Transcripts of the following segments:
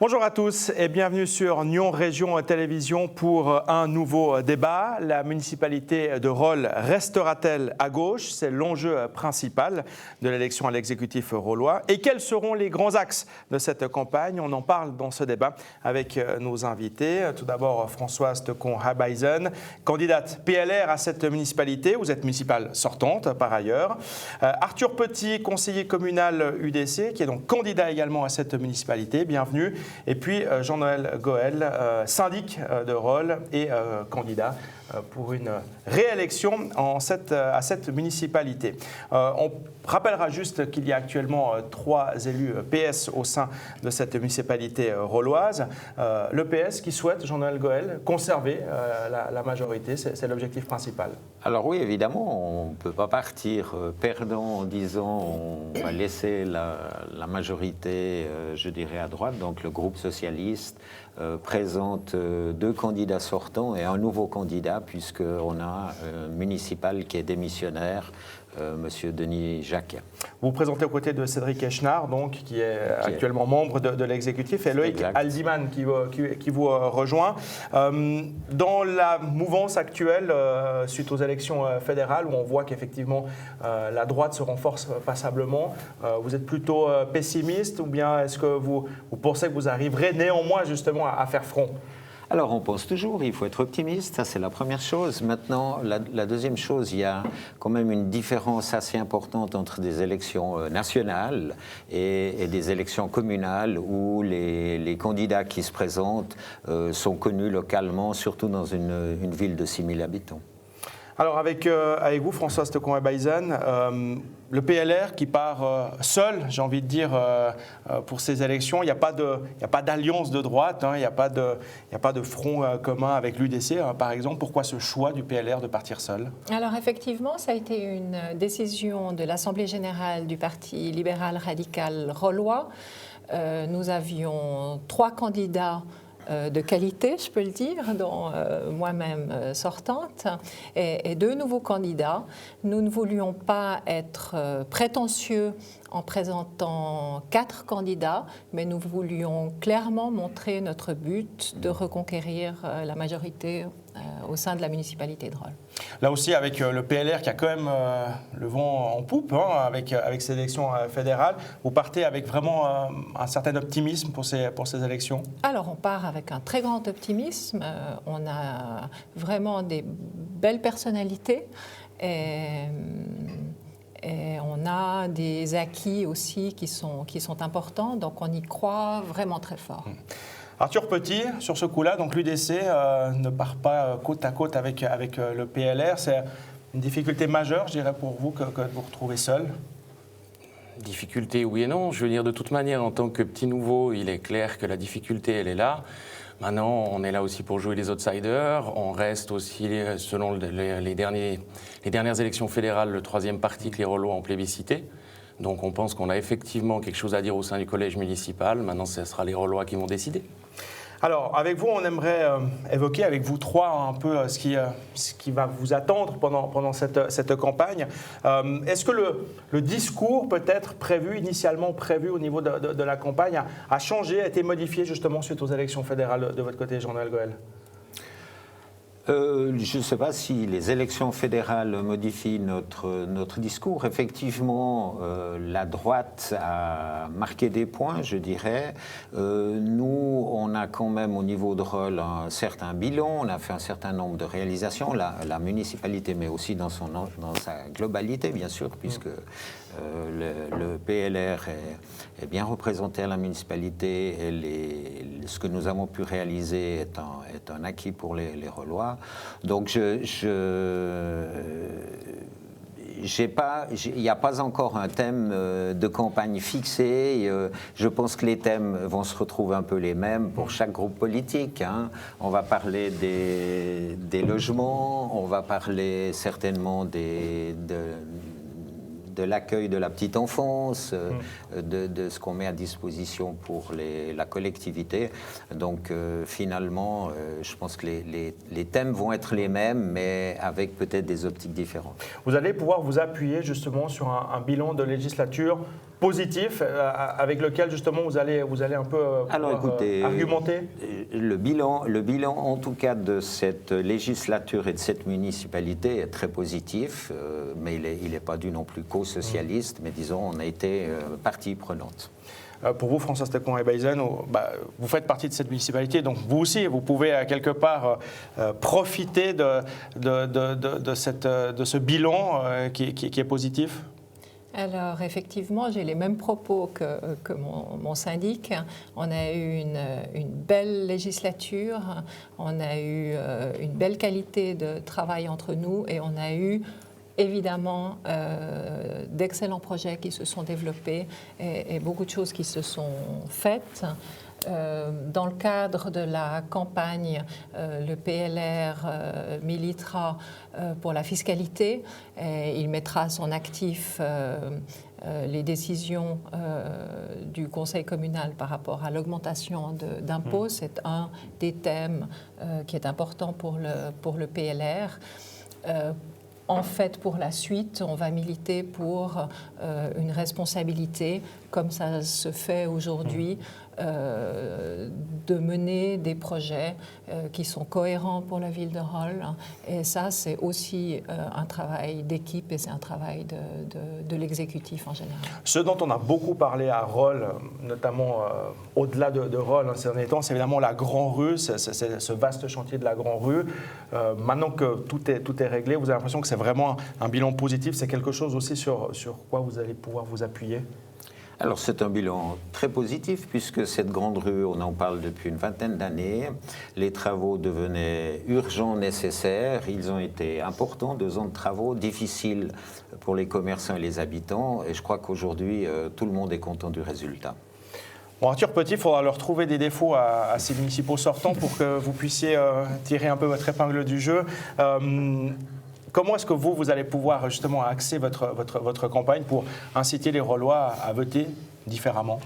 Bonjour à tous et bienvenue sur Nyon Région Télévision pour un nouveau débat. La municipalité de Rolle restera-t-elle à gauche? C'est l'enjeu principal de l'élection à l'exécutif rollois. Et quels seront les grands axes de cette campagne? On en parle dans ce débat avec nos invités. Tout d'abord, Françoise Tecon-Habaisen, candidate PLR à cette municipalité. Vous êtes municipale sortante par ailleurs. Arthur Petit, conseiller communal UDC, qui est donc candidat également à cette municipalité. Bienvenue. Et puis Jean-Noël Goël, syndic de Rolle et candidat pour une réélection à cette municipalité. On rappellera juste qu'il y a actuellement 3 élus PS au sein de cette municipalité rolloise. Le PS qui souhaite, Jean-Noël Goël, conserver la majorité, c'est l'objectif principal. Alors oui, évidemment, on ne peut pas partir perdant en disant on va laisser la majorité, je dirais, à droite. Donc le groupe socialiste présente 2 candidats sortants et un nouveau candidat, puisqu'on a un municipal qui est démissionnaire, Monsieur Denis Jacquet. Vous vous présentez aux côtés de Cédric Echenard, donc, qui est actuellement membre de l'exécutif, et Loïc Aldiman qui vous rejoint. Dans la mouvance actuelle, suite aux élections fédérales, où on voit qu'effectivement la droite se renforce passablement, vous êtes plutôt pessimiste, ou bien est-ce que vous pensez que vous arriverez néanmoins justement à faire front ? Alors on pense toujours, il faut être optimiste, ça c'est la première chose. Maintenant, la deuxième chose, il y a quand même une différence assez importante entre des élections nationales et des élections communales où les candidats qui se présentent sont connus localement, surtout dans une ville de 6000 habitants. Alors avec vous, Françoise Tecon-Habaisen, le PLR qui part seul, j'ai envie de dire, pour ces élections, il n'y a pas d'alliance de droite, il n'y a pas de front commun avec l'UDC, par exemple. Pourquoi ce choix du PLR de partir seul? Alors effectivement, ça a été une décision de l'Assemblée générale du Parti libéral radical rollois. Nous avions 3 candidats de qualité, je peux le dire, dont moi-même sortante, et 2 nouveaux candidats. Nous ne voulions pas être prétentieux en présentant 4 candidats, mais nous voulions clairement montrer notre but de reconquérir la majorité au sein de la municipalité de Rolle. Là aussi, avec le PLR qui a quand même le vent en poupe, avec ces élections fédérales, vous partez avec vraiment un certain optimisme pour ces élections? Alors, on part avec un très grand optimisme. On a vraiment des belles personnalités et on a des acquis aussi qui sont importants, donc on y croit vraiment très fort. Arthur Petit, sur ce coup-là, donc l'UDC ne part pas côte à côte avec le PLR. C'est une difficulté majeure, je dirais, pour vous, que de vous retrouver seul? Difficulté, oui et non. Je veux dire, de toute manière, en tant que petit nouveau, il est clair que la difficulté, elle est là. Maintenant, on est là aussi pour jouer les outsiders. On reste aussi, selon les dernières élections fédérales, le 3e parti que les Rollois ont plébiscité. Donc on pense qu'on a effectivement quelque chose à dire au sein du collège municipal. Maintenant, ce sera les Rollois qui vont décider. Alors, avec vous, on aimerait évoquer avec vous 3 un peu ce qui va vous attendre pendant cette campagne. Est-ce que le discours peut-être initialement prévu au niveau de la campagne a changé, a été modifié justement suite aux élections fédérales de votre côté, Jean-Noël Goël? Je ne sais pas si les élections fédérales modifient notre discours. Effectivement, la droite a marqué des points, je dirais. Nous, on a quand même au niveau de Rolle un certain bilan, on a fait un certain nombre de réalisations, la municipalité, mais aussi dans sa globalité, bien sûr, puisque le PLR est bien représenté à la municipalité et ce que nous avons pu réaliser est un acquis pour les Rollois. Donc il n'y a pas encore un thème de campagne fixé. Je pense que les thèmes vont se retrouver un peu les mêmes pour chaque groupe politique. On va parler des logements, on va parler certainement de l'accueil de la petite enfance, de ce qu'on met à disposition pour la collectivité. Donc finalement, je pense que les thèmes vont être les mêmes, mais avec peut-être des optiques différentes. Vous allez pouvoir vous appuyer justement sur un bilan de législature positif avec lequel justement vous allez un peu argumenter. Le bilan en tout cas de cette législature et de cette municipalité est très positif, mais il n'est pas dû non plus qu'aux socialistes, mais disons on a été partie prenante. Pour vous, François Steckmann-Ebeisen, vous faites partie de cette municipalité, donc vous aussi, vous pouvez quelque part profiter de ce bilan qui est positif. Alors effectivement, j'ai les mêmes propos que mon syndic. On a eu une belle législature, on a eu une belle qualité de travail entre nous et on a eu évidemment d'excellents projets qui se sont développés et beaucoup de choses qui se sont faites. Dans le cadre de la campagne, le PLR militera pour la fiscalité. Et il mettra à son actif les décisions du Conseil communal par rapport à l'augmentation d'impôts. C'est un des thèmes qui est important pour le PLR. En fait, pour la suite, on va militer pour une responsabilité, comme ça se fait aujourd'hui, de mener des projets qui sont cohérents pour la ville de Rolle. Et ça, c'est aussi un travail d'équipe et c'est un travail de l'exécutif en général. Ce dont on a beaucoup parlé à Rolle, notamment au-delà de Rolle ces derniers temps, c'est évidemment la Grand Rue, c'est ce vaste chantier de la Grand Rue. Maintenant que tout est réglé, vous avez l'impression que c'est vraiment un bilan positif, c'est quelque chose aussi sur quoi vous allez pouvoir vous appuyer? Alors c'est un bilan très positif puisque cette grande rue, on en parle depuis une vingtaine d'années. Les travaux devenaient urgents, nécessaires. Ils ont été importants, 2 ans de travaux, difficiles pour les commerçants et les habitants. Et je crois qu'aujourd'hui, tout le monde est content du résultat. Bon, Arthur Petit, il faudra leur trouver des défauts à ces municipaux sortants pour que vous puissiez tirer un peu votre épingle du jeu. Comment est-ce que vous allez pouvoir justement axer votre campagne pour inciter les Rollois à voter différemment?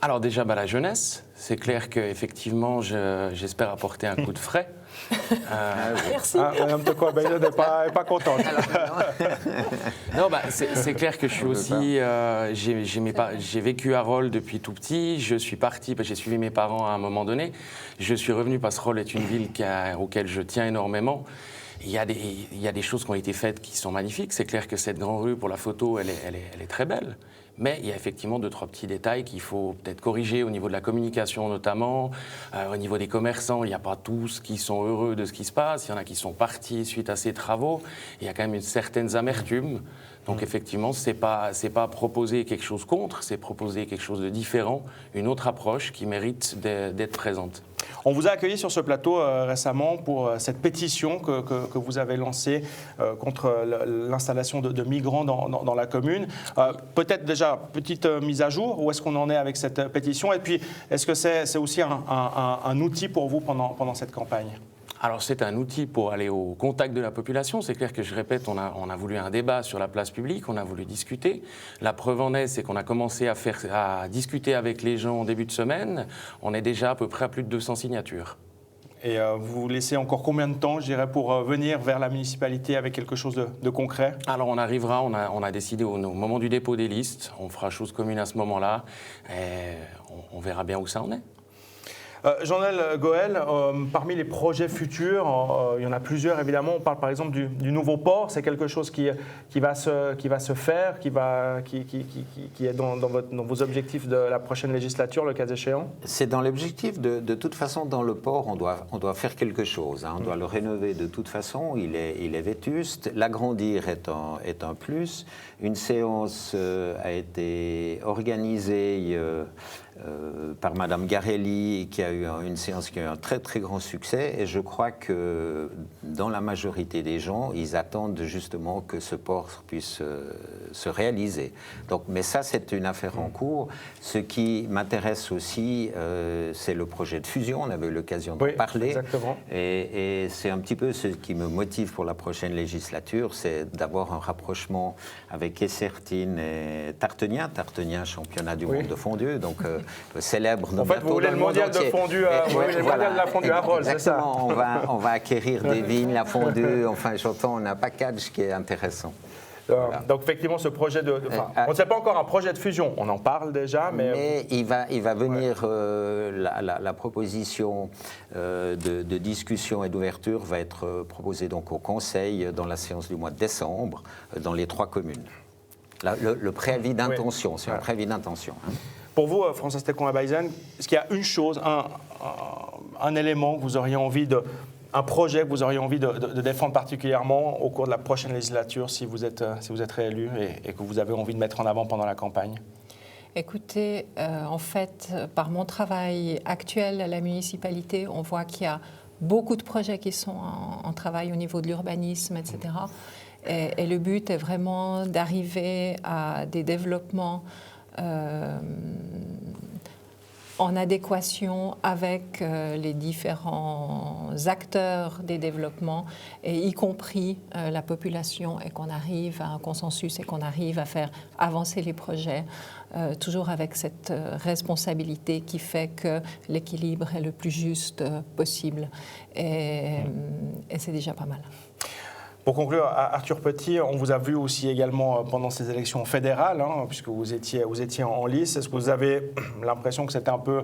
Alors déjà, la jeunesse, c'est clair qu'effectivement, j'espère apporter un coup de frais. Merci. Madame Steckmann-Ebeisen n'est pas contente. Non, c'est clair que je suis aussi... j'ai vécu à Rolle depuis tout petit. Je suis parti, j'ai suivi mes parents à un moment donné. Je suis revenu parce que Rolle est une ville auquel je tiens énormément. Il y a des choses qui ont été faites qui sont magnifiques. C'est clair que cette grande rue, pour la photo, elle est très belle. Mais il y a effectivement 2-3 petits détails qu'il faut peut-être corriger au niveau de la communication notamment, au niveau des commerçants. Il n'y a pas tous qui sont heureux de ce qui se passe. Il y en a qui sont partis suite à ces travaux. Il y a quand même une certaine amertume. Donc effectivement, c'est pas proposer quelque chose contre, c'est proposer quelque chose de différent, une autre approche qui mérite d'être présente. On vous a accueilli sur ce plateau récemment pour cette pétition que vous avez lancée contre l'installation de migrants dans la commune. Peut-être déjà, petite mise à jour, où est-ce qu'on en est avec cette pétition? Et puis, est-ce que c'est aussi un outil pour vous pendant cette campagne? Alors c'est un outil pour aller au contact de la population. C'est clair que je répète, on a voulu un débat sur la place publique, on a voulu discuter. La preuve en est, c'est qu'on a commencé à discuter avec les gens en début de semaine. On est déjà à peu près à plus de 200 signatures. Et vous laissez encore combien de temps, je dirais, pour venir vers la municipalité avec quelque chose de concret? Alors on arrivera, on a décidé au moment du dépôt des listes, on fera chose commune à ce moment-là, et on verra bien où ça en est. Jean-Noël Goël, parmi les projets futurs, il y en a plusieurs évidemment. On parle par exemple du nouveau port. C'est quelque chose qui va se faire, qui est dans vos objectifs de la prochaine législature, le cas échéant. C'est dans l'objectif. De toute façon, dans le port, on doit faire quelque chose. On doit le rénover de toute façon. Il est vétuste. L'agrandir est un plus. Une séance a été organisée par Madame Garelli, qui a eu une séance qui a eu un très très grand succès. Et je crois que dans la majorité des gens, ils attendent justement que ce port puisse se réaliser. Donc, mais ça, c'est une affaire en cours. Ce qui m'intéresse aussi, c'est le projet de fusion. On avait eu l'occasion d'en parler. Exactement. Et c'est un petit peu ce qui me motive pour la prochaine législature, c'est d'avoir un rapprochement avec Essertine et Tartenia. Tartenia, championnat du monde de fondue, donc le célèbre. En fait, vous voulez le mondial de fondue, vous voulez le mondial de la fondue à Rolles, c'est ça? On va acquérir des vignes, la fondue, enfin, j'entends, on a un package qui est intéressant. Voilà. Donc effectivement, ce projet on ne sait pas encore un projet de fusion, on en parle déjà, mais il va venir, la proposition de discussion et d'ouverture va être proposée donc au Conseil dans la séance du mois de décembre, dans les 3 communes. Le préavis d'intention, c'est un préavis d'intention. Hein. Pour vous, Francis Tecon-Abaïsen, est-ce qu'il y a une chose, un élément que vous auriez envie un projet que vous auriez envie de défendre particulièrement au cours de la prochaine législature si vous êtes réélu et que vous avez envie de mettre en avant pendant la campagne? Écoutez, en fait, par mon travail actuel à la municipalité, on voit qu'il y a beaucoup de projets qui sont en travail au niveau de l'urbanisme, etc. Et le but est vraiment d'arriver à des développements en adéquation avec les différents acteurs des développements, et y compris la population, et qu'on arrive à un consensus et qu'on arrive à faire avancer les projets, toujours avec cette responsabilité qui fait que l'équilibre est le plus juste possible. Et c'est déjà pas mal. Pour conclure, Arthur Petit, on vous a vu aussi également pendant ces élections fédérales, puisque vous étiez en lice. Est-ce que vous avez l'impression que c'était un peu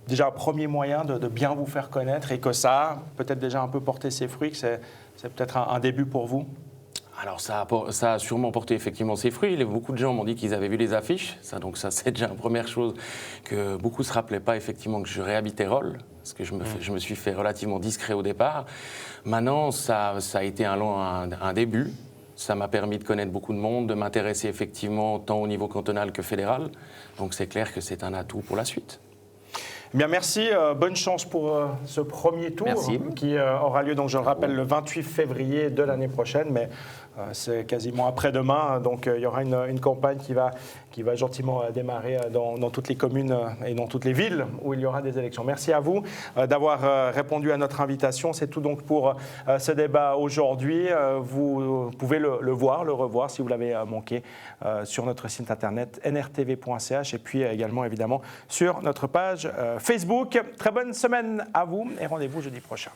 déjà un premier moyen de bien vous faire connaître et que ça a peut-être déjà un peu porté ses fruits, que c'est peut-être un début pour vous? Alors ça a sûrement porté effectivement ses fruits. Beaucoup de gens m'ont dit qu'ils avaient vu les affiches. Donc ça, c'est déjà une première chose, que beaucoup ne se rappelaient pas effectivement que je réhabitais Rolles, parce que je me suis fait relativement discret au départ. Maintenant, ça a été un début. Ça m'a permis de connaître beaucoup de monde, de m'intéresser effectivement tant au niveau cantonal que fédéral. Donc c'est clair que c'est un atout pour la suite. Bien, merci. Bonne chance pour ce premier tour qui aura lieu, donc je le rappelle, le 28 février de l'année prochaine, mais c'est quasiment après-demain, donc il y aura une campagne qui va gentiment démarrer dans toutes les communes et dans toutes les villes où il y aura des élections. Merci à vous d'avoir répondu à notre invitation. C'est tout donc pour ce débat aujourd'hui. Vous pouvez le revoir si vous l'avez manqué sur notre site internet nrtv.ch et puis également évidemment sur notre page Facebook. Très bonne semaine à vous et rendez-vous jeudi prochain.